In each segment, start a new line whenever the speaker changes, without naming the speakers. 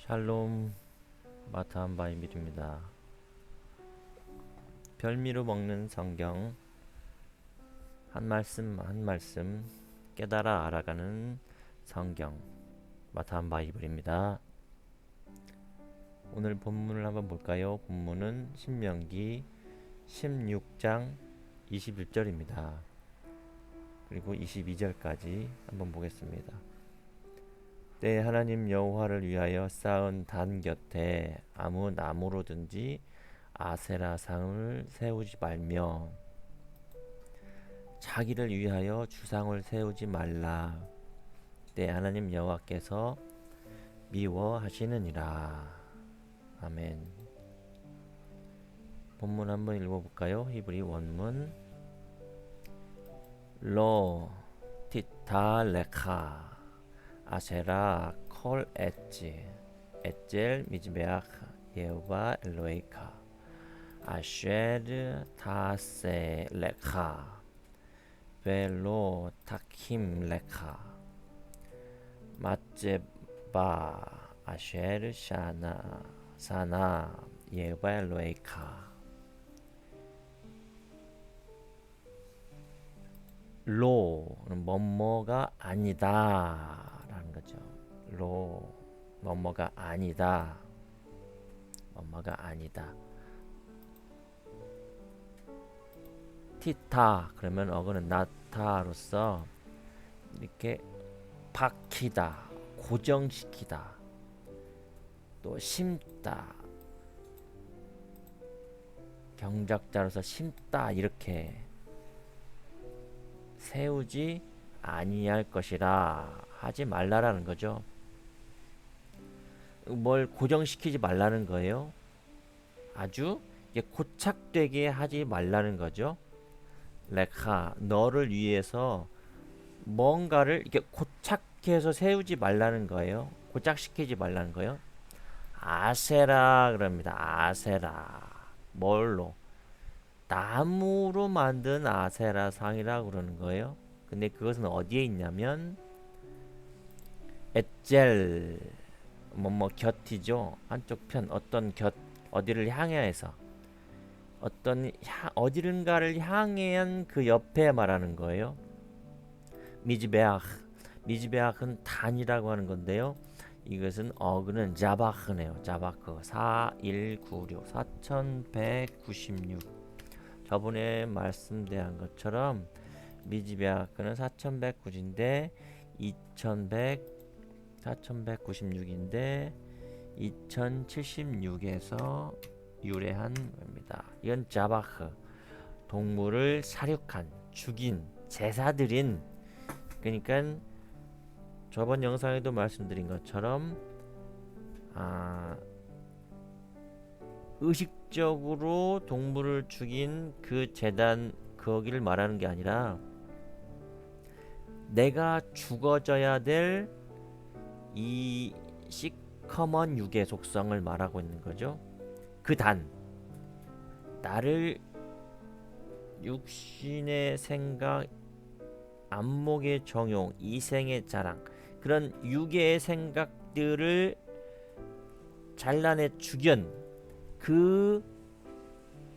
샬롬 마타한바이밀입니다. 별미로 먹는 성경 한 말씀 한 말씀 깨달아 알아가는 성경 마타한바이블입니다. 오늘 본문을 한번 볼까요? 본문은 신명기 16장 21절입니다. 그리고 22절까지 한번 보겠습니다. 때 하나님 여호와를 위하여 쌓은 단 곁에 아무 나무로든지 아세라 상을 세우지 말며 자기를 위하여 주상을 세우지 말라. 때 하나님 여호와께서 미워하시느니라. 아멘. 본문 한번 읽어볼까요? 히브리 원문 로 티타 레카 아세라 콜 엣지 에젤 미즈베ach 예호바 엘로에이카 아쉐르 타세 레카 벨로 타킴 레카 마제바 아쉐르 샤나 사나 예호바 엘로에이카. 로는 뭐뭐가 아니다 라는 거죠. 로 뭐뭐가 아니다, 뭐뭐가 아니다. 티타 그러면 어그는 나타로서 이렇게 박히다, 고정시키다, 또 심다, 경작자로서 심다, 이렇게 세우지 아니할 것이라, 하지 말라라는 거죠. 뭘 고정시키지 말라는 거예요. 아주 고착되게 하지 말라는 거죠. 레카 너를 위해서 뭔가를 이렇게 고착해서 세우지 말라는 거예요. 고착시키지 말라는 거예요. 아세라 그럽니다. 아세라 뭘로? 나무로 만든 아세라 상이라고 그러는 거예요. 근데 그것은 어디에 있냐면 에젤 뭐뭐 곁이죠. 한쪽 편 어떤 곁 어디를 향해서 어디른가를 향한 그 옆에 말하는 거예요. 미즈베ach은 단이라고 하는 건데요. 이것은 어그는 자바흐네요. 자바흐 4196 4196. 저번에 말씀드린 것처럼 미즈베ach는 4109인데 4196인데 2076에서 유래한 겁니다. 이건 자바흐, 동물을 사육한, 죽인, 제사 드린. 그러니까 저번 영상에도 말씀드린 것처럼 의식적으로 동물을 죽인 그 제단 거기를 말하는 게 아니라 내가 죽어져야 될 이 시커먼 육의 속성을 말하고 있는 거죠. 그 단, 나를 육신의 생각, 안목의 정용, 이생의 자랑, 그런 육의 생각들을 잘라내 죽연 그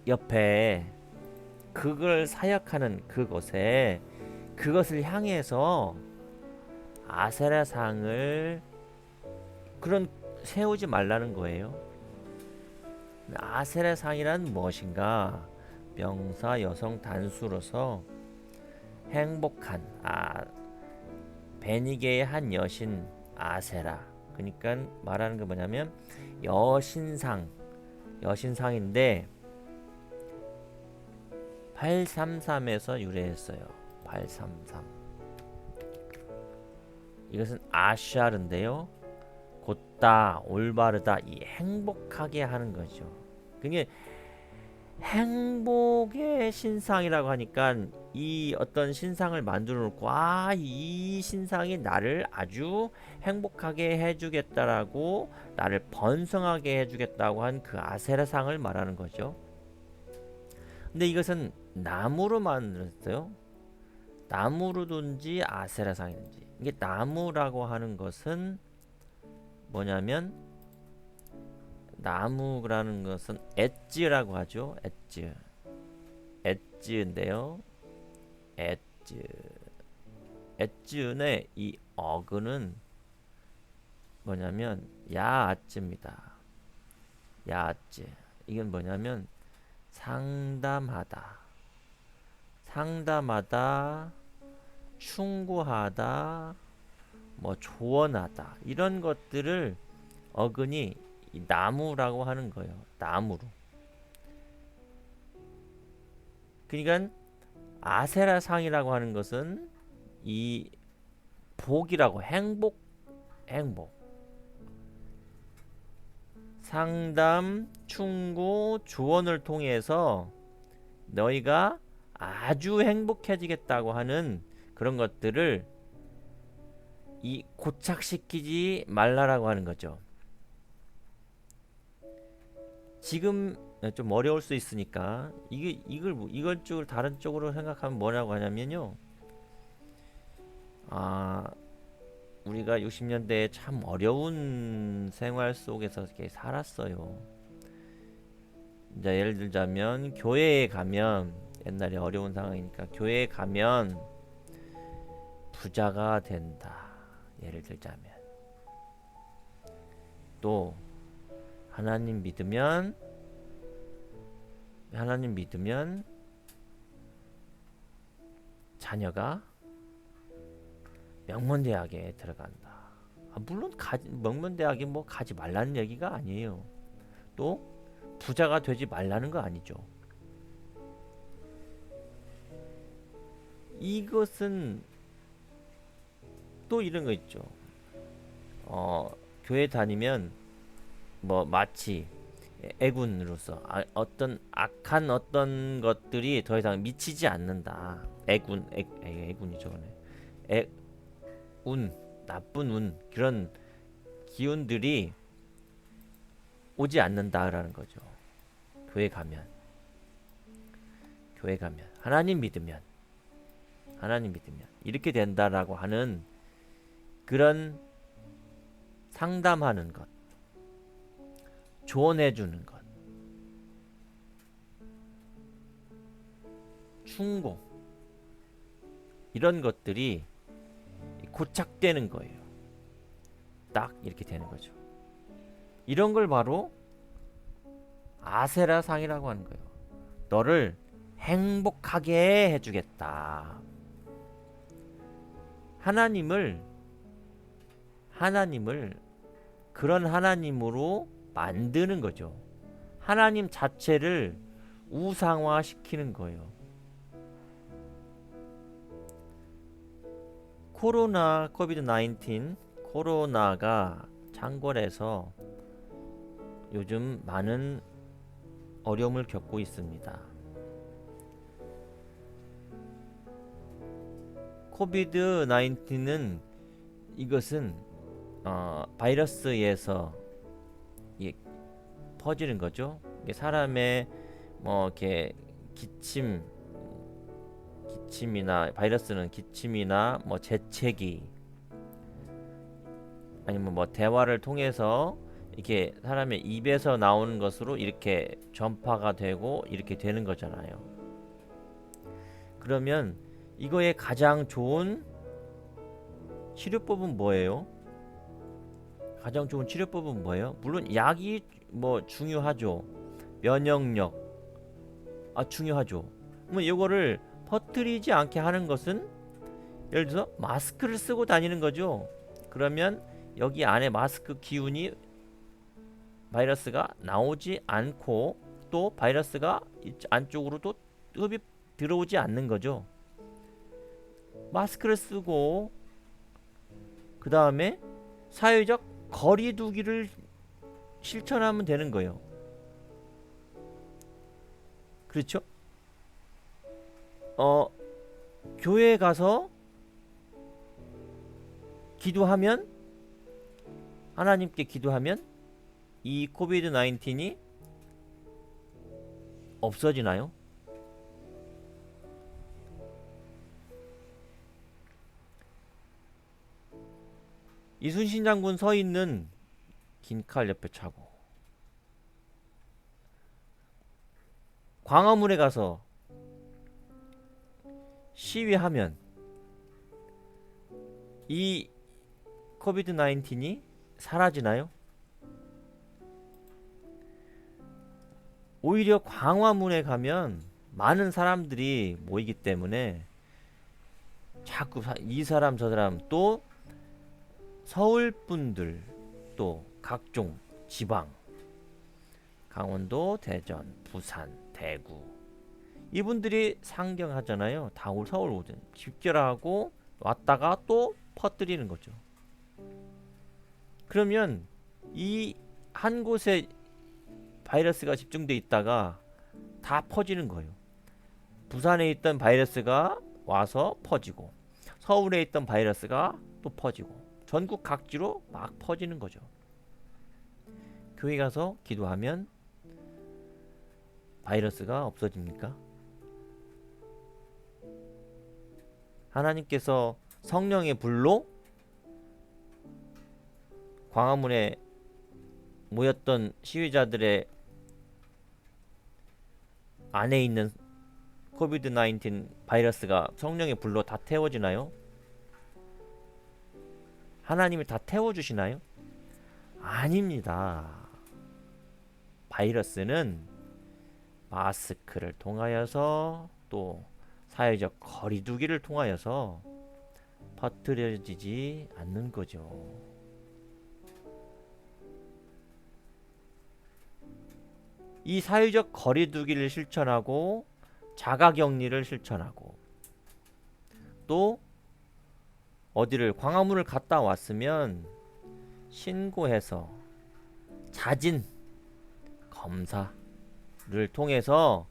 옆에 그걸 사역하는 그곳에 그것을 향해서 아세라상을 그런 세우지 말라는 거예요. 아세라상이란 무엇인가? 명사 여성 단수로서 행복한 베니게의 한 여신 아세라. 그러니까 말하는 게 뭐냐면 여신상인데 833에서 유래했어요. 833. 이것은 아샤르인데요. 곧다, 올바르다, 이 행복하게 하는 거죠. 그게 행복의 신상이라고 하니까 이 어떤 신상을 만들어 놓고 이 신상이 나를 아주 행복하게 해주겠다라고, 나를 번성하게 해주겠다고 한 그 아세라상을 말하는 거죠. 근데 이것은 나무로 만들었어요. 나무로든지 아세라상이든지. 이게 나무라고 하는 것은 뭐냐면 나무라는 것은 엣지라고 하죠. 엣지. 엣지인데요. 엣지. 엣지의 이 어근은 뭐냐면 야아찌입니다. 야아찌. 이건 뭐냐면 상담하다. 상담하다, 충고하다, 뭐 조언하다 이런 것들을 어근이 이 나무라고 하는 거예요. 나무로. 그러니까 아세라상이라고 하는 것은 이 복이라고 행복. 상담, 충고, 조언을 통해서 너희가 아주 행복해지겠다고 하는 그런 것들을 이 고착시키지 말라라고 하는 거죠. 지금 좀 어려울 수 있으니까 이걸 쪽을 다른 쪽으로 생각하면 뭐라고 하냐면요. 아, 우리가 60년대에 참 어려운 생활 속에서 이렇게 살았어요. 이제 예를 들자면 교회에 가면 옛날에 어려운 상황이니까 교회에 가면 부자가 된다. 예를 들자면 또 하나님 믿으면 자녀가 명문대학에 들어간다. 물론 명문대학에 뭐 가지 말라는 얘기가 아니에요. 또 부자가 되지 말라는 거 아니죠. 이것은 또 이런 거 있죠. 교회 다니면 뭐 마치 애군으로서 어떤 악한 어떤 것들이 더 이상 미치지 않는다. 애군이죠. 운, 나쁜 운 그런 기운들이 오지 않는다라는 거죠. 교회 가면 하나님 믿으면 이렇게 된다라고 하는 그런 상담하는 것, 조언해 주는 것, 충고 이런 것들이 고착되는 거예요. 딱 이렇게 되는 거죠. 이런 걸 바로 아세라상이라고 하는 거예요. 너를 행복하게 해주겠다. 하나님을 그런 하나님으로 만드는 거죠. 하나님 자체를 우상화 시키는 거예요. 코비드-19 코로나가 창궐해서 요즘 많은 어려움을 겪고 있습니다. 코비드-19는 이것은 바이러스에서 퍼지는 거죠. 사람의 뭐 이렇게 기침이나 바이러스는 기침이나 뭐 재채기 아니면 뭐 대화를 통해서 이렇게 사람의 입에서 나오는 것으로 이렇게 전파가 되고 이렇게 되는 거잖아요. 그러면 이거의 가장 좋은 치료법은 뭐예요? 가장 좋은 치료법은 뭐예요? 물론 약이 뭐 중요하죠. 면역력 중요하죠. 그러면 이거를 퍼뜨리지 않게 하는 것은 예를 들어서 마스크를 쓰고 다니는 거죠. 그러면 여기 안에 마스크 기운이 바이러스가 나오지 않고 또 바이러스가 안쪽으로도 흡입 들어오지 않는 거죠. 마스크를 쓰고 그 다음에 사회적 거리두기를 실천하면 되는 거예요. 그렇죠? 교회에 가서 기도하면 하나님께 기도하면 이 코비드 19이 없어지나요? 이순신 장군 서 있는 긴 칼 옆에 차고 광화문에 가서 시위하면 이 코비드 19이 사라지나요? 오히려 광화문에 가면 많은 사람들이 모이기 때문에 자꾸 이 사람 저 사람, 또 서울 분들, 또 각종 지방, 강원도, 대전, 부산, 대구, 이분들이 상경하잖아요. 다 서울 오든 집결하고 왔다가 또 퍼뜨리는 거죠. 그러면 이 한 곳에 바이러스가 집중돼 있다가 다 퍼지는 거예요. 부산에 있던 바이러스가 와서 퍼지고, 서울에 있던 바이러스가 또 퍼지고, 전국 각지로 막 퍼지는 거죠. 교회 가서 기도하면 바이러스가 없어집니까? 하나님께서 성령의 불로 광화문에 모였던 시위자들의 안에 있는 코비드 19 바이러스가 성령의 불로 다 태워지나요? 하나님이 다 태워주시나요? 아닙니다. 바이러스는 마스크를 통하여서, 또 사회적 거리두기를 통하여서 퍼뜨려지지 않는 거죠. 이 사회적 거리두기를 실천하고 자가격리를 실천하고, 또 어디를 광화문을 갔다 왔으면 신고해서 자진 검사를 통해서,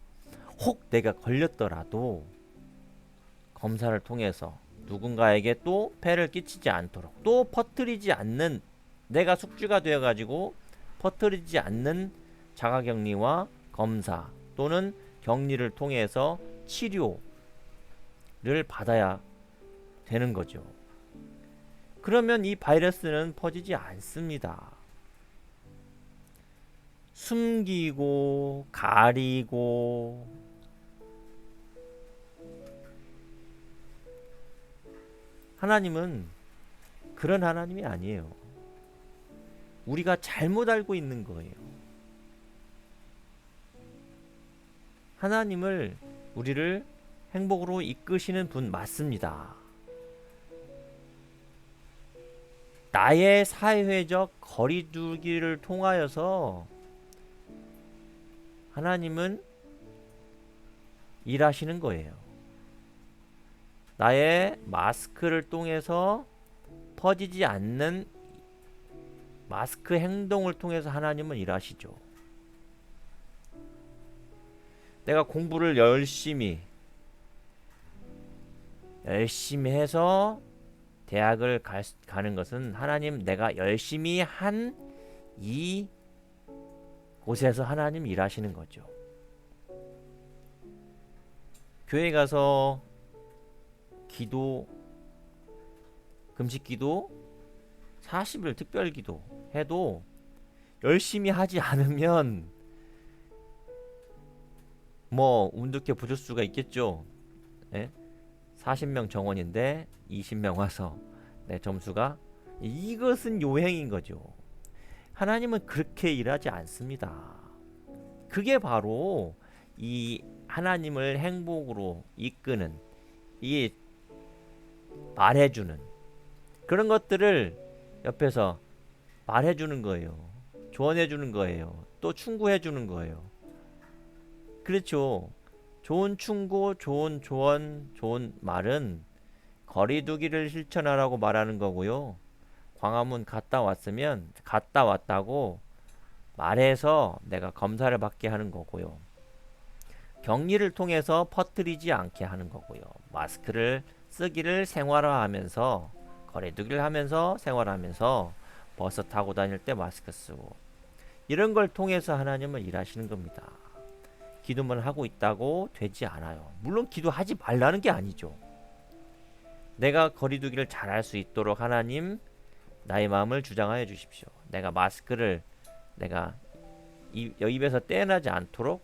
혹 내가 걸렸더라도 검사를 통해서 누군가에게 또 폐를 끼치지 않도록, 또 퍼뜨리지 않는, 내가 숙주가 되어 가지고 퍼뜨리지 않는 자가격리와 검사 또는 격리를 통해서 치료를 받아야 되는 거죠. 그러면 이 바이러스는 퍼지지 않습니다. 숨기고 가리고 하나님은 그런 하나님이 아니에요. 우리가 잘못 알고 있는 거예요. 하나님을, 우리를 행복으로 이끄시는 분 맞습니다. 나의 사회적 거리두기를 통하여서 하나님은 일하시는 거예요. 나의 마스크를 통해서 퍼지지 않는 마스크 행동을 통해서 하나님은 일하시죠. 내가 공부를 열심히 해서 대학을 가는 것은 하나님, 내가 열심히 한 이 곳에서 하나님 일하시는 거죠. 교회 가서 기도, 금식 기도, 40일 특별 기도 해도 열심히 하지 않으면 뭐 운득해 보실 수가 있겠죠. 예? 40명 정원인데 20명 와서 내 점수가, 이것은 요행인 거죠. 하나님은 그렇게 일하지 않습니다. 그게 바로 이 하나님을 행복으로 이끄는, 이 말해주는 그런 것들을 옆에서 말해주는 거예요. 조언해주는 거예요. 또 충고해주는 거예요. 그렇죠. 좋은 충고, 좋은 조언, 좋은 말은 거리두기를 실천하라고 말하는 거고요. 광화문 갔다 왔으면 갔다 왔다고 말해서 내가 검사를 받게 하는 거고요. 격리를 통해서 퍼뜨리지 않게 하는 거고요. 마스크를 쓰기를 생활화하면서, 거리두기를 하면서 생활하면서, 버스 타고 다닐 때 마스크 쓰고, 이런 걸 통해서 하나님은 일하시는 겁니다. 기도만 하고 있다고 되지 않아요. 물론 기도하지 말라는 게 아니죠. 내가 거리두기를 잘할 수 있도록 하나님, 나의 마음을 주장하여 주십시오. 내가 마스크를 내가 입에서 떼어나지 않도록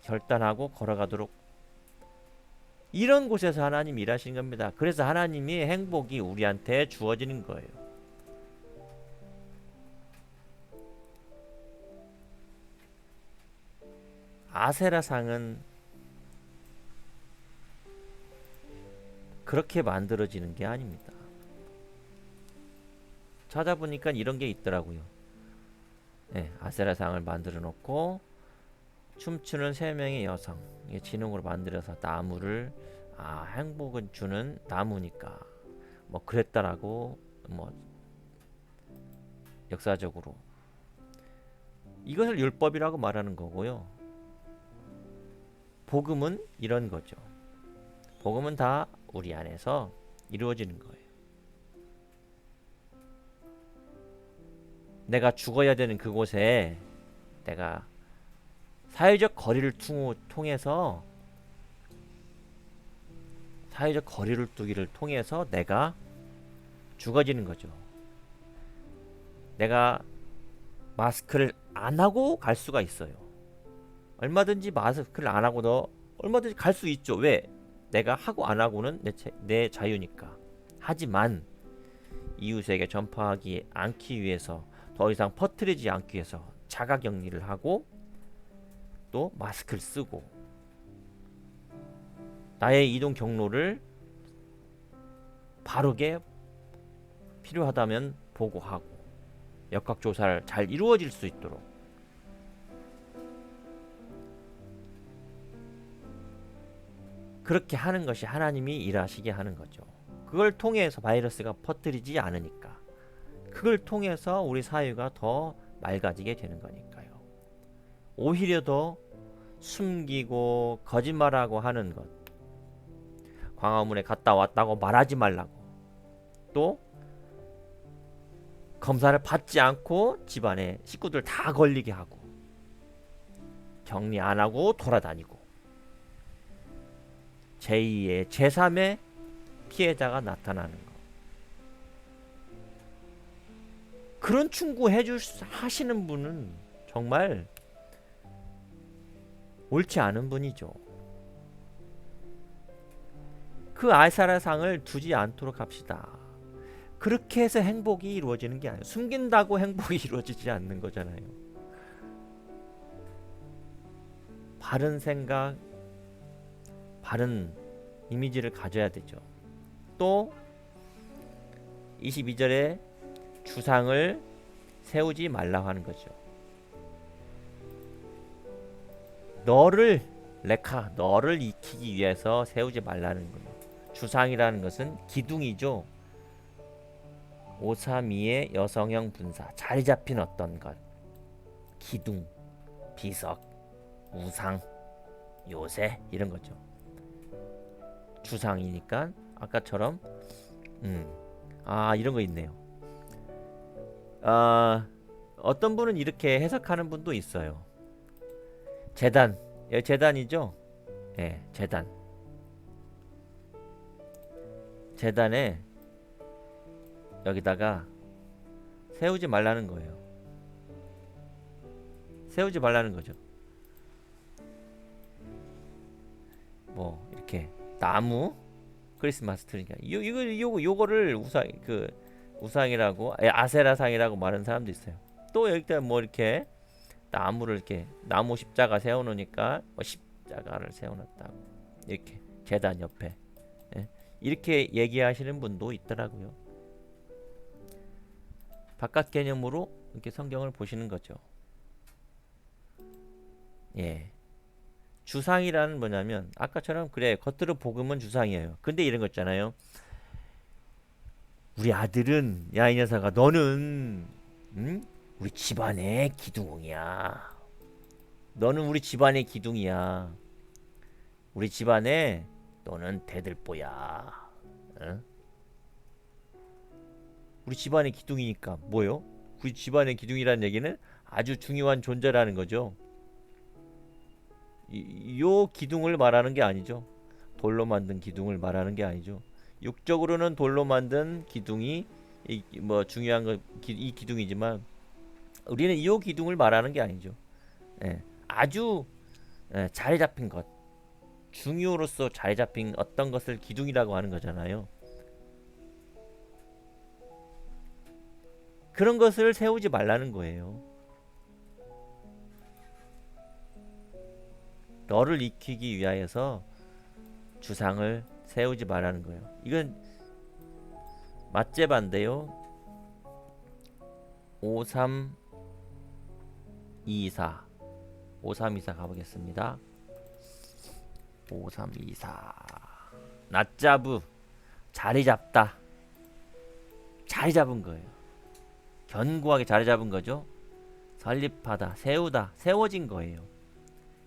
결단하고 걸어가도록, 이런 곳에서 하나님이 일하시는 겁니다. 그래서 하나님이 행복이 우리한테 주어지는 거예요. 아세라상은 그렇게 만들어지는 게 아닙니다. 찾아보니까 이런 게 있더라고요. 네, 아세라상을 만들어 놓고 춤추는 세 명의 여성, 진홍으로 만들어서 나무를, 행복은 주는 나무니까 뭐 그랬다라고, 뭐 역사적으로 이것을 율법이라고 말하는 거고요. 복음은 이런 거죠. 복음은 다 우리 안에서 이루어지는 거예요. 내가 죽어야 되는 그곳에 내가 사회적 거리를 통해서, 사회적 거리를 두기를 통해서 내가 죽어지는 거죠. 내가 마스크를 안 하고 갈 수가 있어요. 얼마든지 마스크를 안 하고도 얼마든지 갈 수 있죠. 왜? 내가 하고 안 하고는 내 자유니까. 하지만 이웃에게 전파하지 않기 위해서, 더 이상 퍼뜨리지 않기 위해서 자가격리를 하고 또 마스크를 쓰고 나의 이동 경로를 바르게 필요하다면 보고하고 역학조사를 잘 이루어질 수 있도록, 그렇게 하는 것이 하나님이 일하시게 하는 거죠. 그걸 통해서 바이러스가 퍼뜨리지 않으니까, 그걸 통해서 우리 사회가 더 맑아지게 되는 거니까요. 오히려 더 숨기고 거짓말하고 하는 것, 광화문에 갔다 왔다고 말하지 말라고, 또 검사를 받지 않고 집안에 식구들 다 걸리게 하고 격리 안 하고 돌아다니고, 제2의 제3의 피해자가 나타나는 거, 그런 충고 하시는 분은 정말 옳지 않은 분이죠. 그 아사라상을 두지 않도록 합시다. 그렇게 해서 행복이 이루어지는 게 아니에요. 숨긴다고 행복이 이루어지지 않는 거잖아요. 바른 생각, 바른 이미지를 가져야 되죠. 또 22절에 주상을 세우지 말라고 하는 거죠. 너를 익히기 위해서 세우지 말라는 거예요. 주상이라는 것은 기둥이죠. 532의 여성형 분사, 자리 잡힌 어떤 것, 기둥, 비석, 우상, 요새, 이런 거죠. 주상이니까 아까처럼 이런 거 있네요. 어떤 분은 이렇게 해석하는 분도 있어요. 제단, 제단이죠. 예, 제단에 여기다가 세우지 말라는 거예요. 세우지 말라는 거죠. 뭐 이렇게 나무, 크리스마스 트리가 요거를 우상이라고, 아세라상이라고 말하는 사람도 있어요. 또 여기다 뭐 이렇게 나무를, 이렇게 나무 십자가 세워놓으니까 뭐 십자가를 세워놨다고, 이렇게 제단 옆에, 이렇게 얘기하시는 분도 있더라고요. 바깥 개념으로 이렇게 성경을 보시는 거죠. 예. 주상이라는 뭐냐면, 아까처럼 그래, 겉으로 복음은 주상이에요. 근데 이런 거 있잖아요. 우리 아들은, 야 이 녀석아, 너는 우리 집안의 기둥이야. 너는 우리 집안의 기둥이야. 우리 집안에 너는 대들보야. 응? 우리 집안의 기둥이니까 뭐요? 우리 집안의 기둥이라는 얘기는 아주 중요한 존재라는 거죠. 요 기둥을 말하는 게 아니죠. 돌로 만든 기둥을 말하는 게 아니죠. 육적으로는 돌로 만든 기둥이 뭐 중요한 거, 이 기둥이지만 우리는 이 기둥을 말하는 게 아니죠. 예. 아주 자리 잡힌 것, 중요로서 자리 잡힌 어떤 것을 기둥이라고 하는 거잖아요. 그런 것을 세우지 말라는 거예요. 너를 익히기 위하여서 주상을 세우지 말라는 거예요. 이건 맞제반인데요. 5324 5324 가보겠습니다. 5324 낮자부 자리 잡다. 자리 잡은 거예요. 견고하게 자리 잡은 거죠. 설립하다, 세우다, 세워진 거예요.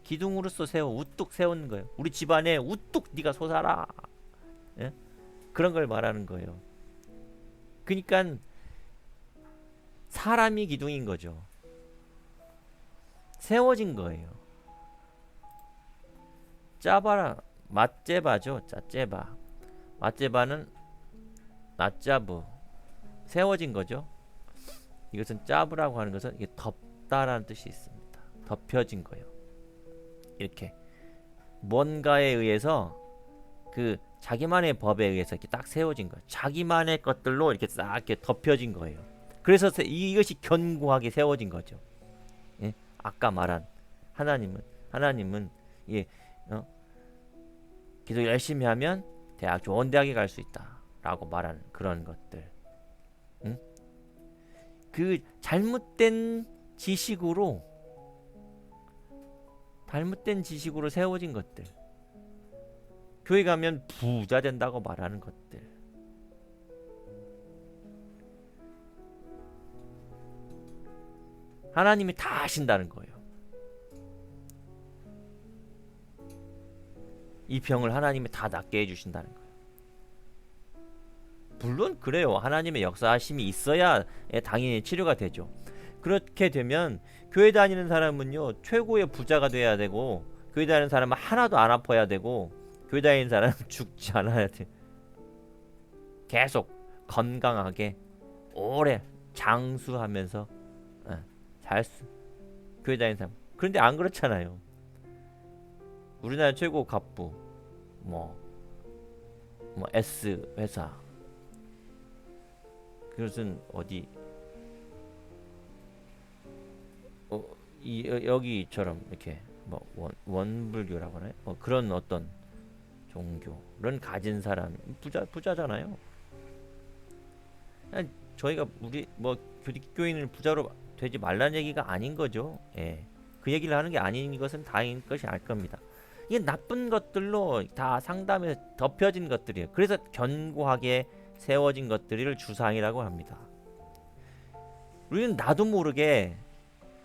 기둥으로서 세워 우뚝 세운 거예요. 우리 집안에 우뚝 네가 솟아라. 예? 그런 걸 말하는 거예요. 그러니까 사람이 기둥인 거죠. 세워진 거예요. 짜바라 맞제바죠. 짜제바. 맞제바는 낮자부 세워진 거죠. 이것은 짜부라고 하는 것은 이게 덮다라는 뜻이 있습니다. 덮여진 거예요. 이렇게 뭔가에 의해서 그 자기만의 법에 의해서 이렇게 딱 세워진 거예요. 자기만의 것들로 이렇게 싹 이렇게 덮여진 거예요. 그래서 이것이 견고하게 세워진 거죠. 예? 아까 말한 하나님은 예, 기도 열심히 하면 좋은 대학에 갈 수 있다라고 말하는 그런 것들. 응? 그 잘못된 지식으로 세워진 것들. 교회 가면 부자 된다고 말하는 것들. 하나님이 다 하신다는 거예요. 이 병을 하나님이 다 낫게 해주신다는 거예요. 물론 그래요. 하나님의 역사하심이 있어야 당연히 치료가 되죠. 그렇게 되면 교회 다니는 사람은요 최고의 부자가 돼야 되고, 교회 다니는 사람은 하나도 안 아파야 되고, 교회 다니는 사람은 죽지 않아야 돼. 계속 건강하게 오래 장수하면서 교회 다니는 사람. 그런데 안 그렇잖아요. 우리나라 최고 갑부 뭐 S 회사, 그것은 어디 여기처럼 이렇게 원불교라고 하나요? 그런 어떤 종교를 가진 사람 부자잖아요. 저희가 우리 교인을 부자로 되지 말라는 얘기가 아닌 거죠. 예. 그 얘기를 하는 게 아닌 것은 다행인 것이 알 겁니다. 이게 나쁜 것들로 다 상담해서 덮여진 것들이에요. 그래서 견고하게 세워진 것들을 주상이라고 합니다. 우리는 나도 모르게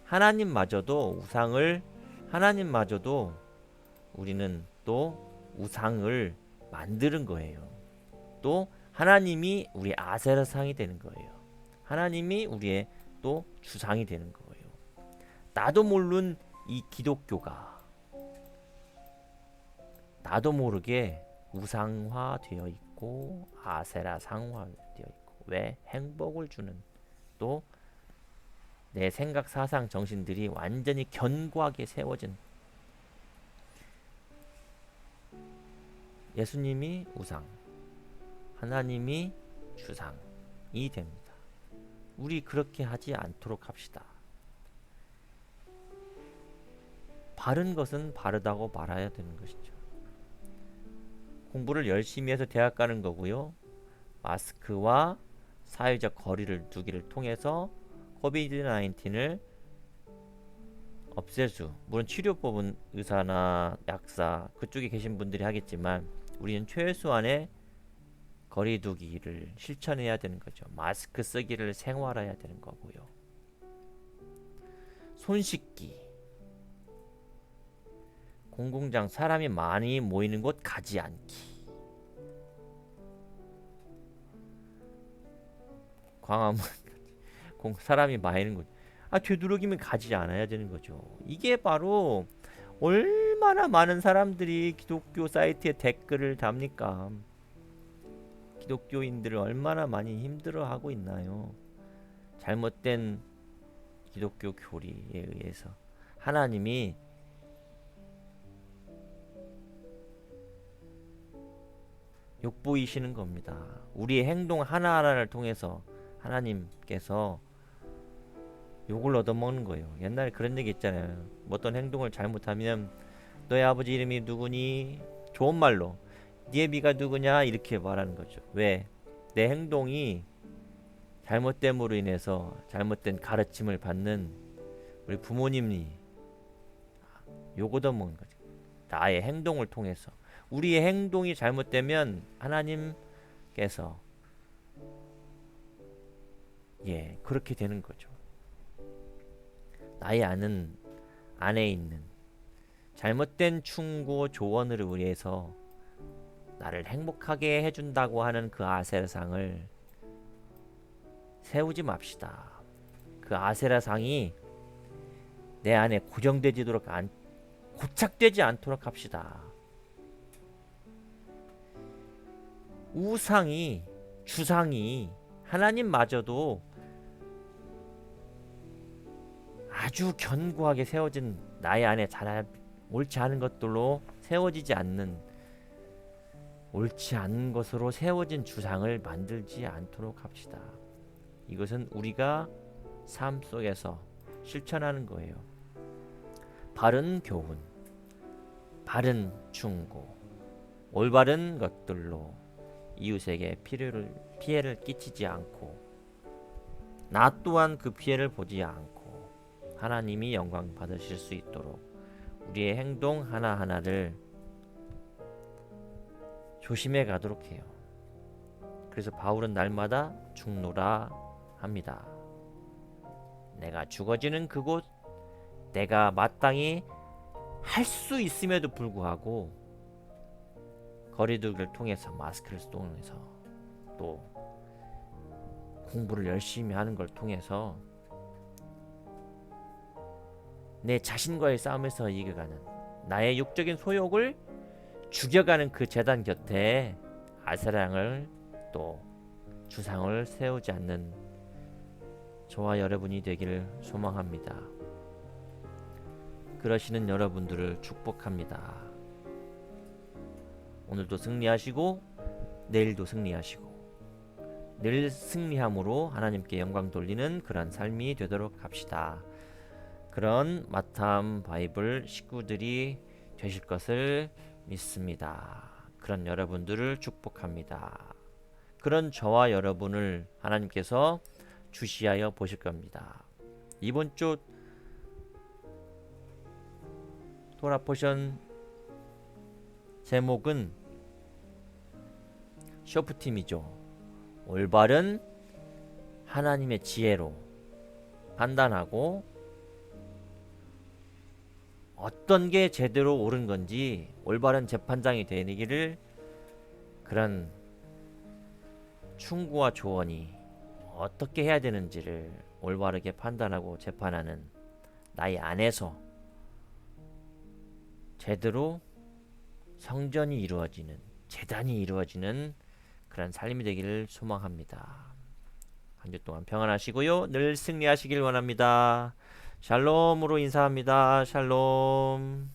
하나님마저도 우리는 또 우상을 만드는 거예요. 또 하나님이 우리 아세라상이 되는 거예요. 하나님이 우리의 또 주상이 되는 거예요. 나도 모르는 이 기독교가 나도 모르게 우상화되어 있고 아세라상화되어 있고, 왜? 행복을 주는, 또 내 생각, 사상, 정신들이 완전히 견고하게 세워진, 예수님이 우상, 하나님이 주상이 됩니다. 우리 그렇게 하지 않도록 합시다. 바른 것은 바르다고 말해야 되는 것이죠. 공부를 열심히 해서 대학 가는 거고요. 마스크와 사회적 거리를 두기를 통해서 코비드 19을 없앨 수, 물론 치료법은 의사나 약사 그쪽에 계신 분들이 하겠지만 우리는 최소한의 거리두기를 실천해야 되는 거죠. 마스크 쓰기를 생활해야 되는 거고요. 손 씻기, 공공장 사람이 많이 모이는 곳 가지 않기, 광화문 사람이 많은 곳 되도록이면 가지 않아야 되는 거죠. 이게 바로 얼마나 많은 사람들이 기독교 사이트에 댓글을 답니까? 기독교인들을 얼마나 많이 힘들어하고 있나요? 잘못된 기독교 교리에 의해서 하나님이 욕보이시는 겁니다. 우리의 행동 하나하나를 통해서 하나님께서 욕을 얻어먹는 거예요. 옛날에 그런 얘기 있잖아요. 뭐 어떤 행동을 잘못하면 너의 아버지 이름이 누구니? 좋은 말로 네 애비가 누구냐? 이렇게 말하는 거죠. 왜? 내 행동이 잘못됨으로 인해서 잘못된 가르침을 받는 우리 부모님이 욕 얻어먹는 거죠. 나의 행동을 통해서. 우리의 행동이 잘못되면 하나님께서 그렇게 되는 거죠. 나의 안에 있는 잘못된 충고 조언을 위해서 나를 행복하게 해준다고 하는 그 아세라상을 세우지 맙시다. 그 아세라상이 내 안에 고착되지 않도록 합시다. 주상이 하나님마저도 아주 견고하게 세워진 나의 안에 옳지 않은 것들로 세워지지 않는 옳지 않은 것으로 세워진 주상을 만들지 않도록 합시다. 이것은 우리가 삶 속에서 실천하는 거예요. 바른 교훈, 바른 충고, 올바른 것들로 이웃에게 피해를 끼치지 않고 나 또한 그 피해를 보지 않고 하나님이 영광 받으실 수 있도록 우리의 행동 하나하나를 조심해 가도록 해요. 그래서 바울은 날마다 죽노라 합니다. 내가 죽어지는 그곳, 내가 마땅히 할 수 있음에도 불구하고 거리두기를 통해서 마스크를 통해서 또 공부를 열심히 하는 걸 통해서 내 자신과의 싸움에서 이겨가는 나의 육적인 소욕을 죽여가는 그 제단 곁에 아세라를 또 주상을 세우지 않는 저와 여러분이 되기를 소망합니다. 그러시는 여러분들을 축복합니다. 오늘도 승리하시고 내일도 승리하시고 늘 승리함으로 하나님께 영광 돌리는 그런 삶이 되도록 합시다. 그런 마탐 바이블 식구들이 되실 것을 믿습니다. 그런 여러분들을 축복합니다. 그런 저와 여러분을 하나님께서 주시하여 보실 겁니다. 이번 주 토라 포션 제목은 쇼프팀이죠. 올바른 하나님의 지혜로 판단하고 어떤 게 제대로 옳은 건지 올바른 재판장이 되기를 그런 충고와 조언이 어떻게 해야 되는지를 올바르게 판단하고 재판하는 나의 안에서 제대로 성전이 이루어지는 제단이 이루어지는 그런 삶이 되기를 소망합니다. 한 주 동안 평안하시고요. 늘 승리하시길 원합니다. 샬롬으로 인사합니다. 샬롬.